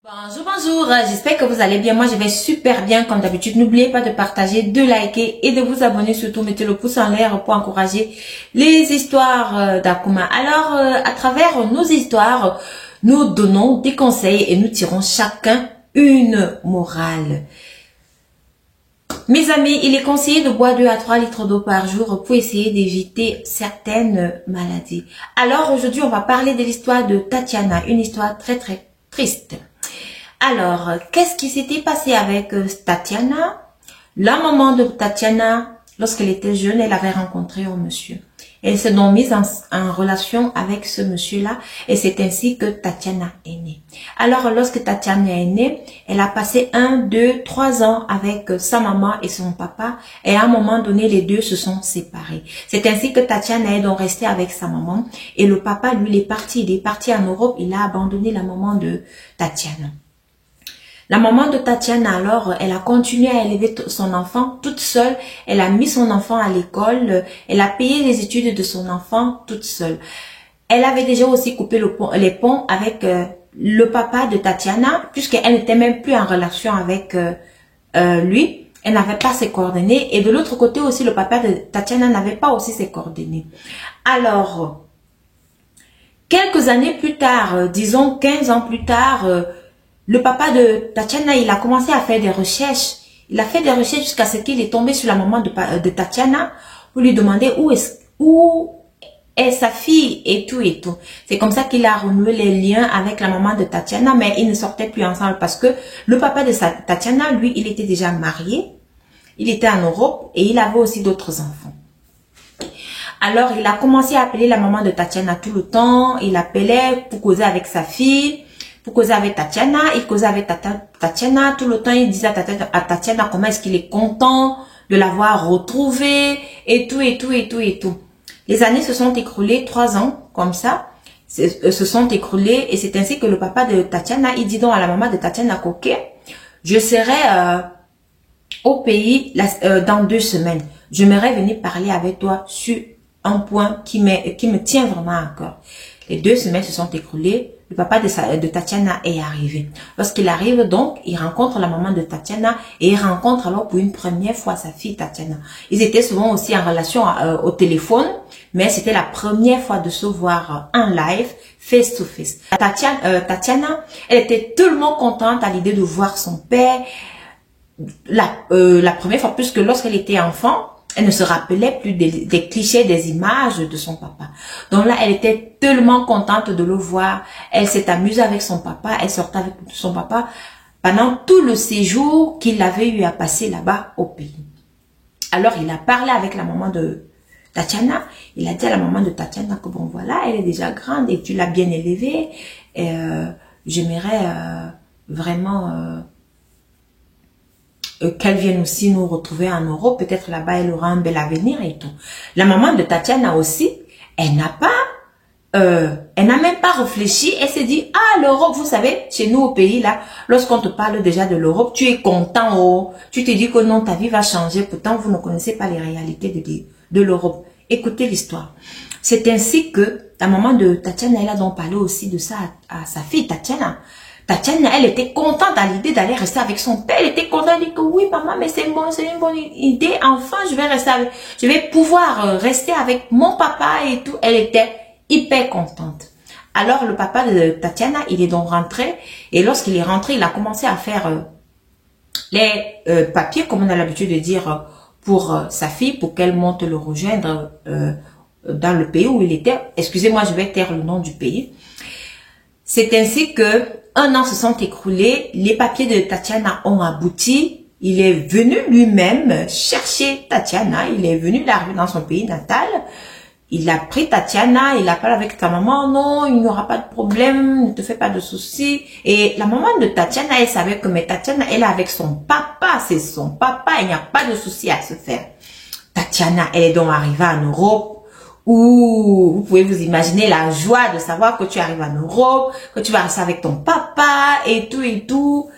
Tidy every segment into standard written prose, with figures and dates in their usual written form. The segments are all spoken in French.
Bonjour, bonjour, j'espère que vous allez bien. Moi je vais super bien comme d'habitude. N'oubliez pas de partager, de liker et de vous abonner. Surtout mettez le pouce en l'air pour encourager les histoires d'Akuma. Alors à travers nos histoires, nous donnons des conseils et nous tirons chacun une morale. Mes amis, il est conseillé de boire 2 à 3 litres d'eau par jour pour essayer d'éviter certaines maladies. Alors aujourd'hui on va parler de l'histoire de Tatiana, une histoire très triste. Alors, qu'est-ce qui s'était passé avec Tatiana? La maman de Tatiana, lorsqu'elle était jeune, elle avait rencontré un monsieur. Elle s'est donc mise en relation avec ce monsieur-là et c'est ainsi que Tatiana est née. Alors, lorsque Tatiana est née, elle a passé 1, 2, 3 ans avec sa maman et son papa et à un moment donné, les deux se sont séparés. C'est ainsi que Tatiana est donc restée avec sa maman et le papa, lui, il est parti en Europe, il a abandonné la maman de Tatiana. La maman de Tatiana, alors, elle a continué à élever son enfant toute seule. Elle a mis son enfant à l'école. Elle a payé les études de son enfant toute seule. Elle avait déjà aussi coupé les ponts avec le papa de Tatiana, puisqu'elle n'était même plus en relation avec lui. Elle n'avait pas ses coordonnées. Et de l'autre côté aussi, le papa de Tatiana n'avait pas aussi ses coordonnées. Alors, quelques années plus tard, disons 15 ans plus tard, le papa de Tatiana, il a commencé à faire des recherches. Il a fait des recherches jusqu'à ce qu'il est tombé sur la maman de Tatiana pour lui demander où est sa fille et tout et tout. C'est comme ça qu'il a renoué les liens avec la maman de Tatiana, mais ils ne sortaient plus ensemble parce que le papa de Tatiana, lui, il était déjà marié. Il était en Europe et il avait aussi d'autres enfants. Alors, il a commencé à appeler la maman de Tatiana tout le temps. Il appelait pour causer avec sa fille. Pour causer avec Tatiana, il causait avec Tatiana tout le temps, il disait à Tatiana comment est-ce qu'il est content de l'avoir retrouvée et tout et tout et tout et tout. Les années se sont écoulées, 3 ans comme ça, se sont écoulées et c'est ainsi que le papa de Tatiana, il dit donc à la maman de Tatiana qu'ok, je serai au pays dans 2 semaines. J'aimerais venir parler avec toi sur un point qui me tient vraiment à cœur. Les 2 semaines se sont écoulées. Le papa de Tatiana est arrivé. Lorsqu'il arrive donc, il rencontre la maman de Tatiana et il rencontre alors pour une première fois sa fille Tatiana. Ils étaient souvent aussi en relation au téléphone, mais c'était la première fois de se voir en live, face to face. Tatiana, elle était tellement contente à l'idée de voir son père la première fois, puisque lorsqu'elle était enfant, elle ne se rappelait plus des clichés, des images de son papa. Donc là, elle était tellement contente de le voir. Elle s'est amusée avec son papa. Elle sortait avec son papa pendant tout le séjour qu'il avait eu à passer là-bas au pays. Alors, il a parlé avec la maman de Tatiana. Il a dit à la maman de Tatiana que bon, voilà, elle est déjà grande et tu l'as bien élevée. Et j'aimerais vraiment... qu'elle vienne aussi nous retrouver en Europe, peut-être là-bas elle aura un bel avenir et tout. La maman de Tatiana aussi, elle n'a même pas réfléchi, elle s'est dit, ah l'Europe, vous savez, chez nous au pays là, lorsqu'on te parle déjà de l'Europe, tu es content, oh, tu te dis que non, ta vie va changer, pourtant vous ne connaissez pas les réalités de l'Europe. Écoutez l'histoire. C'est ainsi que la maman de Tatiana, elle a donc parlé aussi de ça à sa fille Tatiana. Tatiana, elle était contente à l'idée d'aller rester avec son père. Elle était contente, elle dit que oui, maman, mais c'est bon, c'est une bonne idée. Enfin, je vais pouvoir rester avec mon papa et tout. Elle était hyper contente. Alors, le papa de Tatiana, il est donc rentré. Et lorsqu'il est rentré, il a commencé à faire les papiers, comme on a l'habitude de dire, pour sa fille, pour qu'elle monte le rejoindre dans le pays où il était. Excusez-moi, je vais taire le nom du pays. C'est ainsi que 1 an se sont écoulés, les papiers de Tatiana ont abouti. Il est venu lui-même chercher Tatiana, il est venu l'arriver dans son pays natal. Il a pris Tatiana, il a parlé avec ta maman, non, il n'y aura pas de problème, ne te fais pas de soucis. Et la maman de Tatiana, elle savait que mais Tatiana, elle est avec son papa, c'est son papa, il n'y a pas de souci à se faire. Tatiana, elle est donc arrivée en Europe. Ouh, vous pouvez vous imaginer la joie de savoir que tu arrives en Europe, que tu vas rester avec ton papa et tout et tout.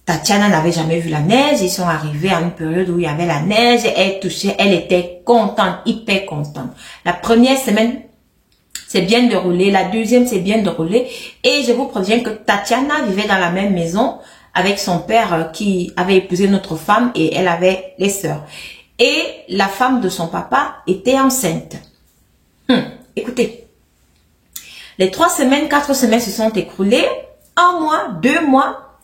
Tatiana n'avait jamais vu la neige, ils sont arrivés à une période où il y avait la neige, elle touchait, elle était contente, hyper contente. La première semaine, c'est bien déroulé. La deuxième, c'est bien déroulé. Et je vous préviens que Tatiana vivait dans la même maison avec son père qui avait épousé notre femme et elle avait les sœurs. Et la femme de son papa était enceinte. Écoutez, les 3 semaines, 4 semaines se sont écoulées. 1 mois, 2 mois.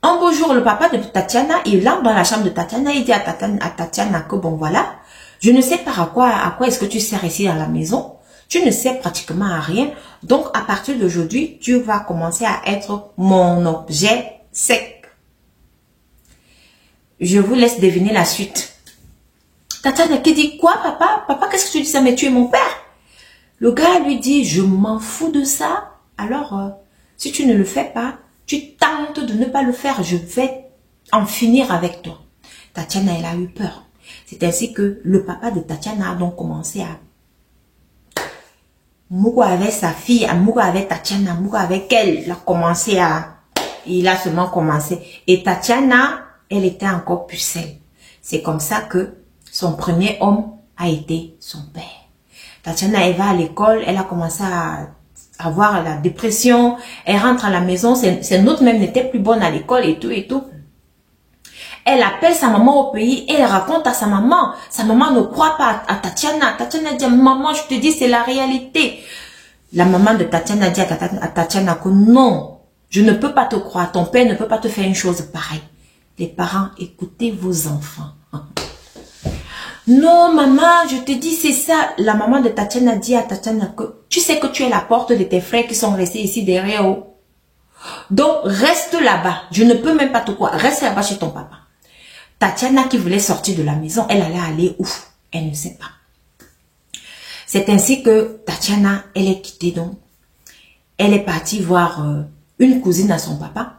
Un beau jour, le papa de Tatiana, il entre dans la chambre de Tatiana. Il dit à Tatiana que bon voilà, je ne sais pas à quoi est-ce que tu sers ici dans la maison. Tu ne sais pratiquement à rien. Donc, à partir d'aujourd'hui, tu vas commencer à être mon objet sec. Je vous laisse deviner la suite. Tatiana qui dit quoi, papa? Papa, qu'est-ce que tu dis ça? Mais tu es mon père. Le gars lui dit, je m'en fous de ça. Alors, si tu ne le fais pas, tu tentes de ne pas le faire. Je vais en finir avec toi. Tatiana, elle a eu peur. C'est ainsi que le papa de Tatiana a donc commencé à Mouko avec sa fille, Mouko avec Tatiana, Mouko avec elle, il a seulement commencé. Et Tatiana, elle était encore pucelle. C'est comme ça que son premier homme a été son père. Tatiana, elle va à l'école, elle a commencé à avoir la dépression, elle rentre à la maison, ses notes même n'étaient plus bonnes à l'école et tout et tout. Elle appelle sa maman au pays, elle raconte à sa maman. Sa maman ne croit pas à Tatiana. Tatiana dit, maman, je te dis, c'est la réalité. La maman de Tatiana dit à Tatiana que non, je ne peux pas te croire. Ton père ne peut pas te faire une chose pareille. Les parents, écoutez vos enfants. Non, maman, je te dis, c'est ça. La maman de Tatiana dit à Tatiana que tu sais que tu es la porte de tes frères qui sont restés ici derrière. Donc, reste là-bas. Je ne peux même pas te croire. Reste là-bas chez ton papa. Tatiana qui voulait sortir de la maison, elle allait aller où? Elle ne sait pas. C'est ainsi que Tatiana, elle est quittée donc. Elle est partie voir une cousine à son papa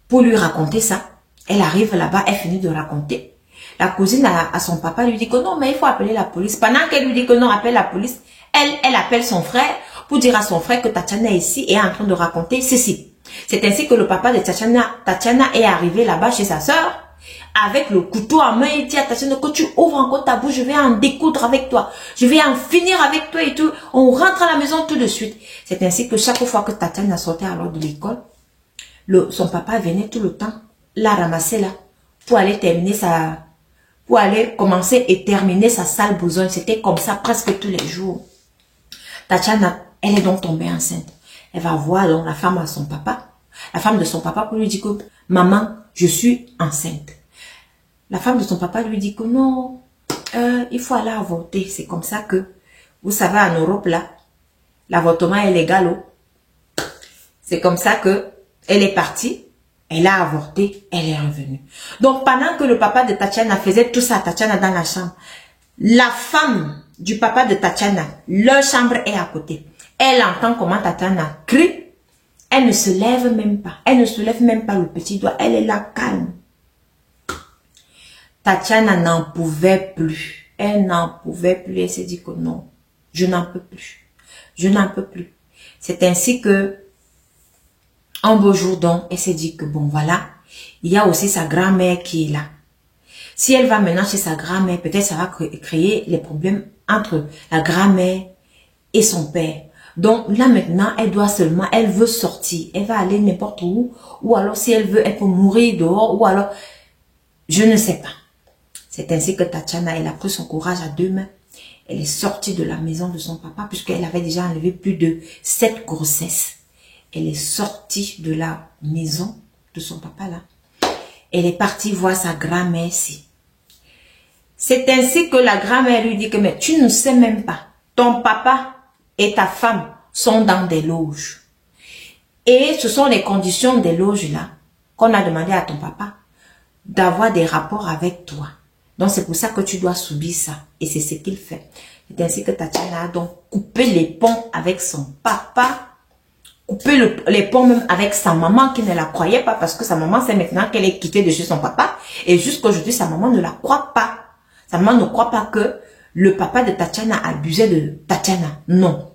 pour lui raconter ça. Elle arrive là-bas, elle finit de raconter. La cousine à son papa lui dit que non, mais il faut appeler la police. Pendant qu'elle lui dit que non, appelle la police, elle appelle son frère pour dire à son frère que Tatiana est ici et est en train de raconter ceci. C'est ainsi que le papa de Tatiana est arrivé là-bas chez sa sœur avec le couteau en main et dit à Tatiana que tu ouvres encore ta bouche, je vais en découdre avec toi. Je vais en finir avec toi et tout. On rentre à la maison tout de suite. C'est ainsi que chaque fois que Tatiana sortait alors de l'école, son papa venait tout le temps la ramasser là pour aller commencer et terminer sa sale besogne. C'était comme ça presque tous les jours. Tatiana, elle est donc tombée enceinte. Elle va voir donc la femme à son papa. La femme de son papa pour lui dire que maman, je suis enceinte. La femme de son papa lui dit que non, il faut aller avorter. C'est comme ça que, vous savez, en Europe là, l'avortement est légal. C'est comme ça que elle est partie, elle a avorté, elle est revenue. Donc pendant que le papa de Tatiana faisait tout ça à Tatiana dans la chambre, la femme du papa de Tatiana, leur chambre est à côté. Elle entend comment Tatiana crie. Elle ne se lève même pas. Elle ne se lève même pas le petit doigt. Elle est là calme. Tatiana n'en pouvait plus. Elle n'en pouvait plus. Elle s'est dit que non, je n'en peux plus. Je n'en peux plus. C'est ainsi que, un beau jour donc, elle s'est dit que bon voilà, il y a aussi sa grand-mère qui est là. Si elle va maintenant chez sa grand-mère, peut-être ça va créer les problèmes entre la grand-mère et son père. Donc là maintenant, elle veut sortir. Elle va aller n'importe où. Ou alors si elle veut, elle peut mourir dehors. Ou alors, je ne sais pas. C'est ainsi que Tatiana, elle a pris son courage à 2 mains. Elle est sortie de la maison de son papa puisqu'elle avait déjà enlevé plus de 7 grossesses. Elle est sortie de la maison de son papa là. Elle est partie voir sa grand-mère ici. C'est ainsi que la grand-mère lui dit que mais tu ne sais même pas. Ton papa et ta femme sont dans des loges. Et ce sont les conditions des loges là qu'on a demandé à ton papa d'avoir des rapports avec toi. Donc c'est pour ça que tu dois subir ça. Et c'est ce qu'il fait. C'est ainsi que Tatiana a donc coupé les ponts avec son papa. Coupé les ponts même avec sa maman qui ne la croyait pas. Parce que sa maman sait maintenant qu'elle est quittée de chez son papa. Et jusqu'aujourd'hui sa maman ne la croit pas. Sa maman ne croit pas que le papa de Tatiana abusait de Tatiana. Non.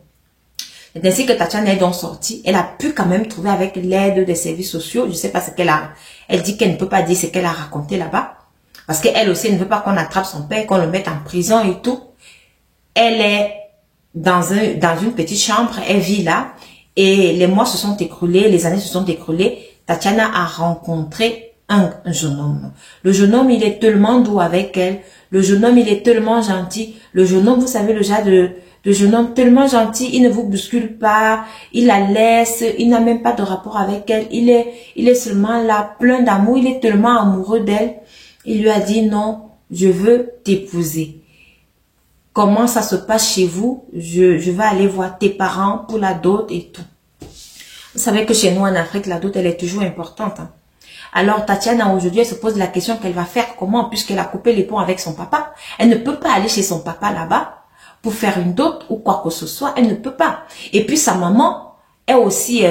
C'est ainsi que Tatiana est donc sortie. Elle a pu quand même trouver avec l'aide des services sociaux. Je ne sais pas ce qu'elle a. Elle dit qu'elle ne peut pas dire ce qu'elle a raconté là-bas. Parce qu'elle aussi ne veut pas qu'on attrape son père, qu'on le mette en prison et tout. Elle est dans une petite chambre, elle vit là, et les mois se sont écoulés, les années se sont écoulées. Tatiana a rencontré un jeune homme. Le jeune homme, il est tellement doux avec elle. Le jeune homme, il est tellement gentil. Le jeune homme, vous savez, le genre de jeune homme tellement gentil, il ne vous bouscule pas, il la laisse, il n'a même pas de rapport avec elle. Il est seulement là, plein d'amour, il est tellement amoureux d'elle. Il lui a dit non, je veux t'épouser. Comment ça se passe chez vous? Je vais aller voir tes parents pour la dot et tout. Vous savez que chez nous en Afrique, la dot, elle est toujours importante. Hein. Alors Tatiana, aujourd'hui, elle se pose la question qu'elle va faire comment, puisqu'elle a coupé les ponts avec son papa. Elle ne peut pas aller chez son papa là-bas pour faire une dot ou quoi que ce soit. Elle ne peut pas. Et puis sa maman est aussi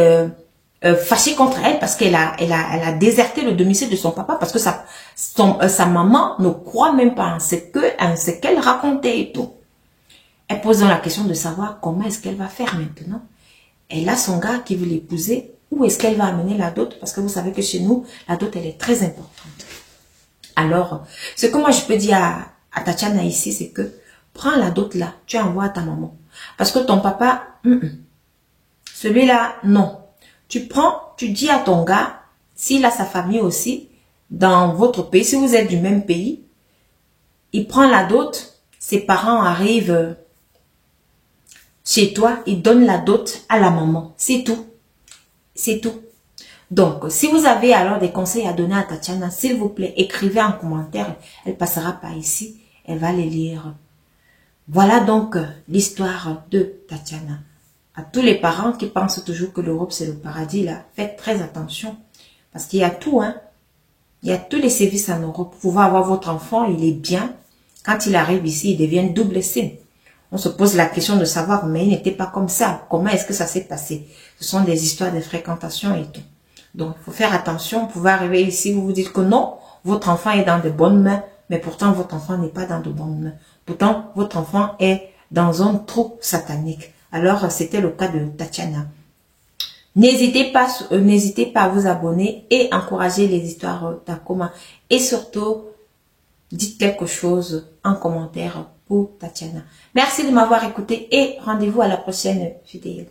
fâchée contre elle parce qu'elle a déserté le domicile de son papa parce que sa maman ne croit même pas en ce qu'elle racontait et tout. Elle pose la question de savoir comment est-ce qu'elle va faire maintenant. Elle a son gars qui veut l'épouser. Où est-ce qu'elle va amener la dot? Parce que vous savez que chez nous, la dot, elle est très importante. Alors, ce que moi je peux dire à Tatiana ici, c'est que prends la dot là, tu envoies à ta maman. Parce que ton papa, celui-là, non. Tu prends, tu dis à ton gars, s'il a sa famille aussi, dans votre pays, si vous êtes du même pays, il prend la dot, ses parents arrivent chez toi, ils donnent la dot à la maman. C'est tout. C'est tout. Donc, si vous avez alors des conseils à donner à Tatiana, s'il vous plaît, écrivez en commentaire. Elle passera par ici. Elle va les lire. Voilà donc l'histoire de Tatiana. À tous les parents qui pensent toujours que l'Europe c'est le paradis, là, faites très attention. Parce qu'il y a tout, hein. Il y a tous les services en Europe. Vous pouvez avoir votre enfant, il est bien. Quand il arrive ici, il devient double SIM. On se pose la question de savoir, mais il n'était pas comme ça. Comment est-ce que ça s'est passé? Ce sont des histoires de fréquentation et tout. Donc, il faut faire attention. Vous pouvez arriver ici, vous vous dites que non, votre enfant est dans de bonnes mains, mais pourtant, votre enfant n'est pas dans de bonnes mains. Pourtant, votre enfant est dans un trou satanique. Alors, c'était le cas de Tatiana. N'hésitez pas à vous abonner et encourager les histoires d'Akoma. Et surtout, dites quelque chose en commentaire pour Tatiana. Merci de m'avoir écouté et rendez-vous à la prochaine vidéo.